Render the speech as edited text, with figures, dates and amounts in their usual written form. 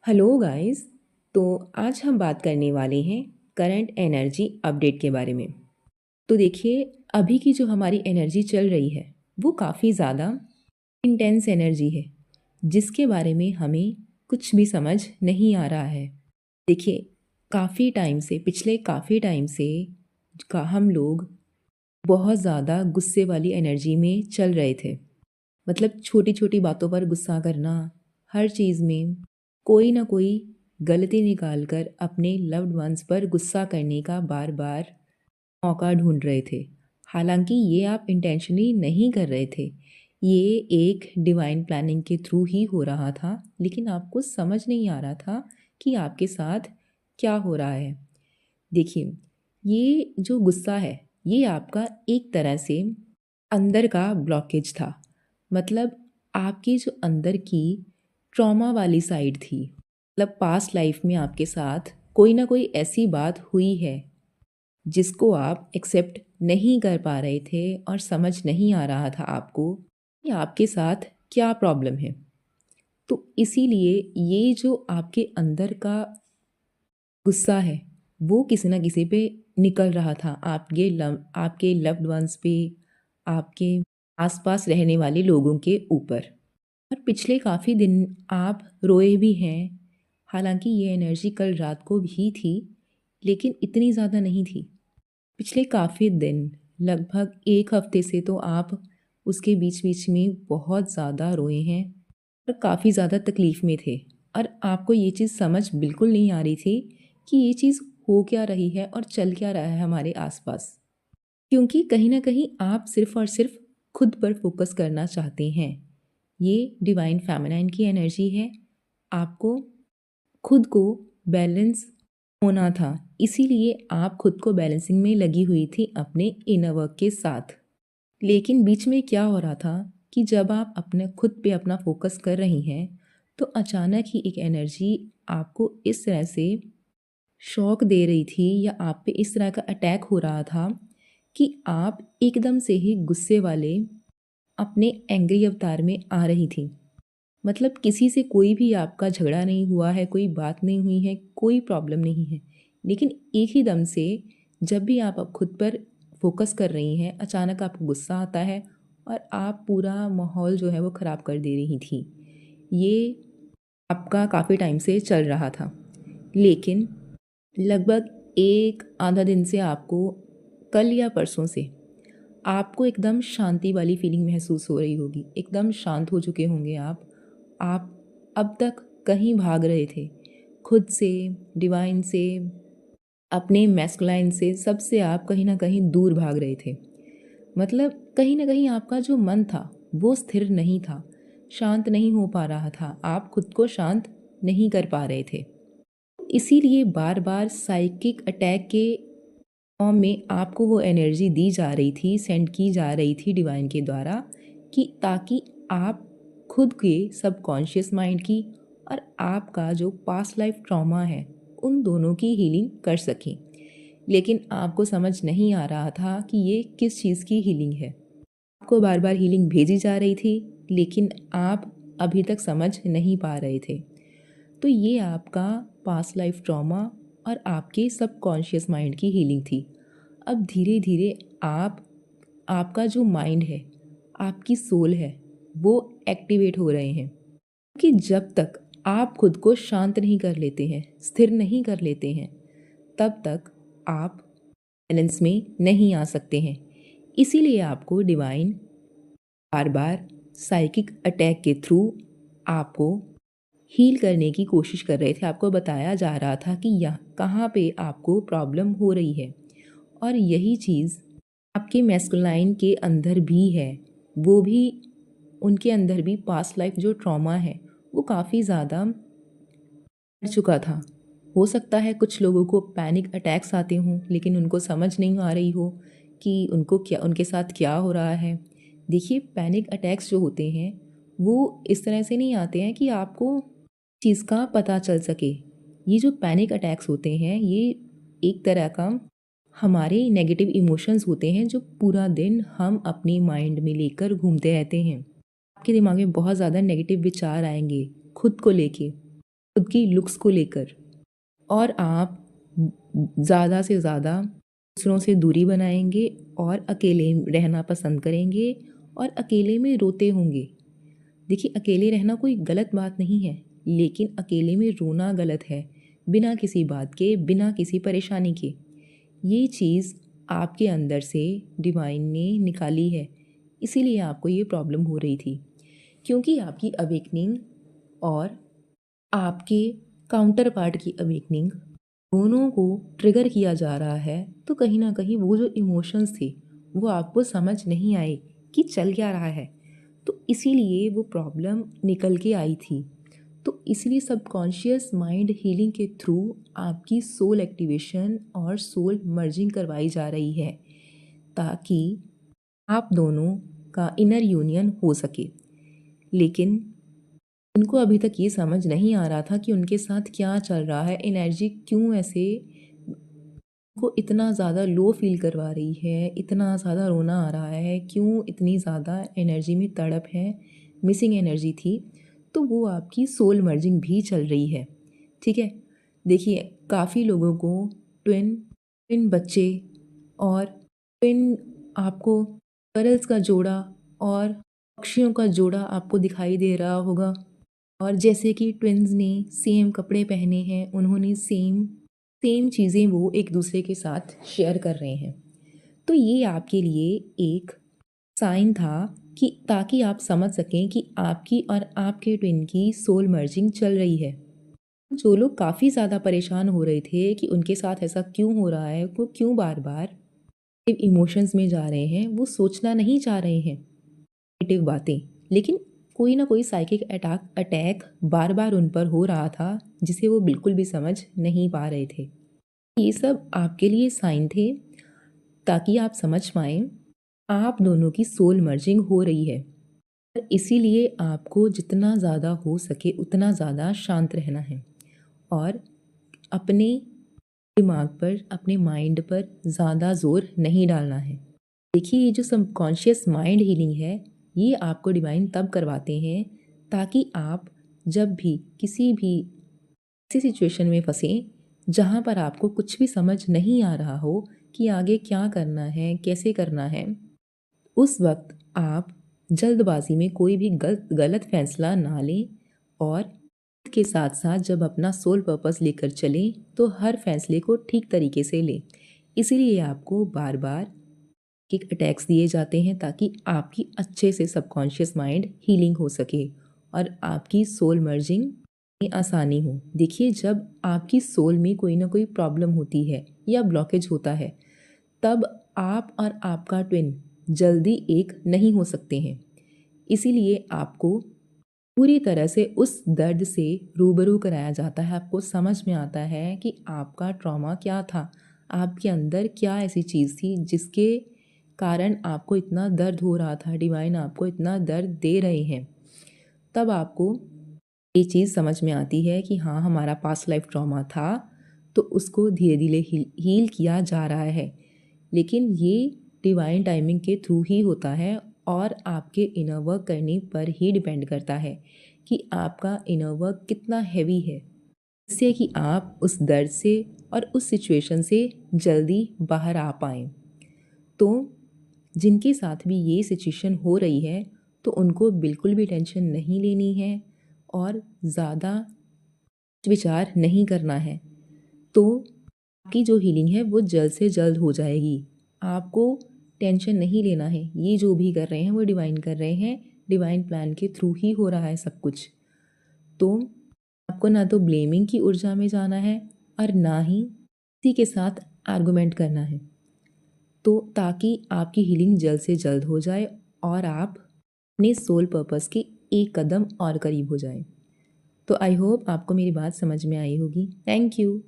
Hello guys. तो आज हम बात करने वाले हैं करंट एनर्जी अपडेट के बारे में। तो देखिए, अभी की जो हमारी एनर्जी चल रही है वो काफ़ी ज़्यादा इंटेंस एनर्जी है, जिसके बारे में हमें कुछ भी समझ नहीं आ रहा है। देखिए, काफ़ी टाइम से पिछले काफ़ी टाइम से का हम लोग बहुत ज़्यादा गुस्से वाली एनर्जी में चल रहे थे। मतलब छोटी छोटी बातों पर गुस्सा करना, हर चीज़ में कोई ना कोई गलती निकाल कर अपने लव्ड वंस पर गुस्सा करने का बार बार मौका ढूंढ रहे थे। हालांकि ये आप इंटेंशनली नहीं कर रहे थे, ये एक डिवाइन प्लानिंग के थ्रू ही हो रहा था, लेकिन आपको समझ नहीं आ रहा था कि आपके साथ क्या हो रहा है। देखिए, ये जो गुस्सा है ये आपका एक तरह से अंदर का ब्लॉकेज था। मतलब आपकी जो अंदर की ट्रॉमा वाली साइड थी। मतलब पास्ट लाइफ में आपके साथ कोई ना कोई ऐसी बात हुई है जिसको आप एक्सेप्ट नहीं कर पा रहे थे और समझ नहीं आ रहा था आपको कि आपके साथ क्या प्रॉब्लम है। तो इसीलिए ये जो आपके अंदर का गुस्सा है वो किसी ना किसी पे निकल रहा था, आपके लव्ड वंस पे, आपके आसपास रहने वाले लोगों के ऊपर। और पिछले काफ़ी दिन आप रोए भी हैं। हालांकि ये एनर्जी कल रात को भी थी, लेकिन इतनी ज़्यादा नहीं थी। पिछले काफ़ी दिन, लगभग एक हफ्ते से तो आप उसके बीच बीच में बहुत ज़्यादा रोए हैं और काफ़ी ज़्यादा तकलीफ़ में थे। और आपको ये चीज़ समझ बिल्कुल नहीं आ रही थी कि ये चीज़ हो क्या रही है और चल क्या रहा है हमारे आसपास। क्योंकि कहीं ना कहीं आप सिर्फ और सिर्फ खुद पर फोकस करना चाहते हैं। ये डिवाइन फेमिनाइन की एनर्जी है। आपको खुद को बैलेंस होना था, इसीलिए आप खुद को बैलेंसिंग में लगी हुई थी अपने इनर वर्क के साथ। लेकिन बीच में क्या हो रहा था कि जब आप अपने खुद पे अपना फोकस कर रही हैं तो अचानक ही एक एनर्जी आपको इस तरह से शॉक दे रही थी, या आप पे इस तरह का अटैक हो रहा था कि आप एकदम से ही गुस्से वाले अपने एंग्री अवतार में आ रही थी। मतलब किसी से कोई भी आपका झगड़ा नहीं हुआ है, कोई बात नहीं हुई है, कोई प्रॉब्लम नहीं है, लेकिन एक ही दम से जब भी आप अब खुद पर फोकस कर रही हैं अचानक आपको गुस्सा आता है और आप पूरा माहौल जो है वो ख़राब कर दे रही थी। ये आपका काफ़ी टाइम से चल रहा था, लेकिन लगभग एक आधा दिन से आपको, कल या परसों से आपको एकदम शांति वाली फीलिंग महसूस हो रही होगी। एकदम शांत हो चुके होंगे आप अब तक कहीं भाग रहे थे, खुद से, डिवाइन से, अपने मैस्कुलाइन से, सबसे आप कहीं ना कहीं दूर भाग रहे थे। मतलब कहीं ना कहीं आपका जो मन था वो स्थिर नहीं था, शांत नहीं हो पा रहा था, आप खुद को शांत नहीं कर पा रहे थे। इसीलिए बार बार साइकिक अटैक के फॉर्म में आपको वो एनर्जी दी जा रही थी, सेंड की जा रही थी डिवाइन के द्वारा, कि ताकि आप खुद के सबकॉन्शियस माइंड की और आपका जो पास्ट लाइफ ट्रॉमा है उन दोनों की हीलिंग कर सकें। लेकिन आपको समझ नहीं आ रहा था कि ये किस चीज़ की हीलिंग है। आपको बार बार हीलिंग भेजी जा रही थी, लेकिन आप अभी तक समझ नहीं पा रहे थे। तो ये आपका पास्ट लाइफ ट्रॉमा और आपके सबकॉन्शियस माइंड की हीलिंग थी। अब धीरे धीरे आपका जो माइंड है, आपकी सोल है, वो एक्टिवेट हो रहे हैं। कि जब तक आप खुद को शांत नहीं कर लेते हैं, स्थिर नहीं कर लेते हैं, तब तक आप बैलेंस में नहीं आ सकते हैं। इसीलिए आपको डिवाइन बार बार साइकिक अटैक के थ्रू आपको हील करने की कोशिश कर रहे थे। आपको बताया जा रहा था कि यहाँ कहाँ पे आपको प्रॉब्लम हो रही है, और यही चीज़ आपके मैस्कुलाइन के अंदर भी है। वो भी, उनके अंदर भी पास्ट लाइफ जो ट्रॉमा है वो काफ़ी ज़्यादा बढ़ चुका था। हो सकता है कुछ लोगों को पैनिक अटैक्स आते हों, लेकिन उनको समझ नहीं आ रही हो कि उनको क्या, उनके साथ क्या हो रहा है। देखिए, पैनिक अटैक्स जो होते हैं वो इस तरह से नहीं आते हैं कि आपको चीज़ का पता चल सके। ये जो पैनिक अटैक्स होते हैं ये एक तरह का हमारे नेगेटिव इमोशंस होते हैं जो पूरा दिन हम अपनी माइंड में लेकर घूमते रहते हैं। आपके दिमाग में बहुत ज़्यादा नेगेटिव विचार आएंगे खुद को लेके, खुद की लुक्स को लेकर, और आप ज़्यादा से ज़्यादा दूसरों से दूरी बनाएंगे और अकेले रहना पसंद करेंगे और अकेले में रोते होंगे। देखिए, अकेले रहना कोई गलत बात नहीं है, लेकिन अकेले में रोना गलत है, बिना किसी बात के, बिना किसी परेशानी के। ये चीज़ आपके अंदर से डिवाइन ने निकाली है, इसीलिए आपको ये प्रॉब्लम हो रही थी, क्योंकि आपकी अवेकनिंग और आपके काउंटर पार्ट की अवेकनिंग दोनों को ट्रिगर किया जा रहा है। तो कहीं ना कहीं वो जो इमोशंस थे वो आपको समझ नहीं आए कि चल क्या रहा है, तो इसीलिए वो प्रॉब्लम निकल के आई थी। तो इसलिए सबकॉन्शियस माइंड हीलिंग के थ्रू आपकी सोल एक्टिवेशन और सोल मर्जिंग करवाई जा रही है, ताकि आप दोनों का इनर यूनियन हो सके। लेकिन उनको अभी तक ये समझ नहीं आ रहा था कि उनके साथ क्या चल रहा है, एनर्जी क्यों ऐसे को इतना ज़्यादा लो फील करवा रही है, इतना ज़्यादा रोना आ रहा है, क्यों इतनी ज़्यादा एनर्जी में तड़प है, मिसिंग एनर्जी थी। तो वो आपकी सोल मर्जिंग भी चल रही है। ठीक है, देखिए, काफ़ी लोगों को ट्विन ट्विन बच्चे और ट्विन आपको गर्ल्स का जोड़ा और पक्षियों का जोड़ा आपको दिखाई दे रहा होगा। और जैसे कि ट्विन्स ने सेम कपड़े पहने हैं, उन्होंने सेम सेम चीज़ें वो एक दूसरे के साथ शेयर कर रहे हैं। तो ये आपके लिए एक साइन था कि ताकि आप समझ सकें कि आपकी और आपके ट्विन की सोल मर्जिंग चल रही है। जो लोग काफ़ी ज़्यादा परेशान हो रहे थे कि उनके साथ ऐसा क्यों हो रहा है, वो क्यों बार बार इमोशंस में जा रहे हैं, वो सोचना नहीं चाह रहे हैं नेगेटिव बातें, लेकिन कोई ना कोई साइकिक अटैक बार बार उन पर हो रहा था, जिसे वो बिल्कुल भी समझ नहीं पा रहे थे। ये सब आपके लिए साइन थे, ताकि आप समझ पाएँ आप दोनों की सोल मर्जिंग हो रही है। और इसीलिए आपको जितना ज़्यादा हो सके उतना ज़्यादा शांत रहना है और अपने दिमाग पर, अपने माइंड पर ज़्यादा ज़ोर नहीं डालना है। देखिए, ये जो सबकॉन्शियस माइंड हीलिंग है, ये आपको डिवाइन तब करवाते हैं ताकि आप जब भी किसी भी ऐसी सिचुएशन में फंसें जहाँ पर आपको कुछ भी समझ नहीं आ रहा हो कि आगे क्या करना है, कैसे करना है, उस वक्त आप जल्दबाजी में कोई भी गलत फैसला ना लें और के साथ साथ जब अपना सोल पर्पस लेकर चलें तो हर फैसले को ठीक तरीके से लें। इसीलिए आपको बार बार किक अटैक्स दिए जाते हैं, ताकि आपकी अच्छे से सबकॉन्शियस माइंड हीलिंग हो सके और आपकी सोल मर्जिंग में आसानी हो। देखिए, जब आपकी सोल में कोई ना कोई प्रॉब्लम होती है या ब्लॉकेज होता है, तब आप और आपका ट्विन जल्दी एक नहीं हो सकते हैं। इसीलिए आपको पूरी तरह से उस दर्द से रूबरू कराया जाता है। आपको समझ में आता है कि आपका ट्रॉमा क्या था, आपके अंदर क्या ऐसी चीज़ थी जिसके कारण आपको इतना दर्द हो रहा था, डिवाइन आपको इतना दर्द दे रहे हैं। तब आपको ये चीज़ समझ में आती है कि हाँ, हमारा पास्ट लाइफ ट्रॉमा था, तो उसको धीरे धीरे हील किया जा रहा है। लेकिन ये डिवाइन टाइमिंग के थ्रू ही होता है और आपके इनर वर्क करने पर ही डिपेंड करता है कि आपका इनर वर्क कितना हैवी है, जिससे कि आप उस दर्द से और उस सिचुएशन से जल्दी बाहर आ पाएँ। तो जिनके साथ भी ये सिचुएशन हो रही है, तो उनको बिल्कुल भी टेंशन नहीं लेनी है और ज़्यादा विचार नहीं करना है। तो आपकी जो हीलिंग है वो जल्द से जल्द हो जाएगी। आपको टेंशन नहीं लेना है, ये जो भी कर रहे हैं वो डिवाइन कर रहे हैं, डिवाइन प्लान के थ्रू ही हो रहा है सब कुछ। तो आपको ना तो ब्लेमिंग की ऊर्जा में जाना है और ना ही किसी के साथ आर्गुमेंट करना है, तो ताकि आपकी हीलिंग जल्द से जल्द हो जाए और आप अपने सोल पर्पस के एक कदम और करीब हो जाए। तो आई होप आपको मेरी बात समझ में आई होगी। Thank you.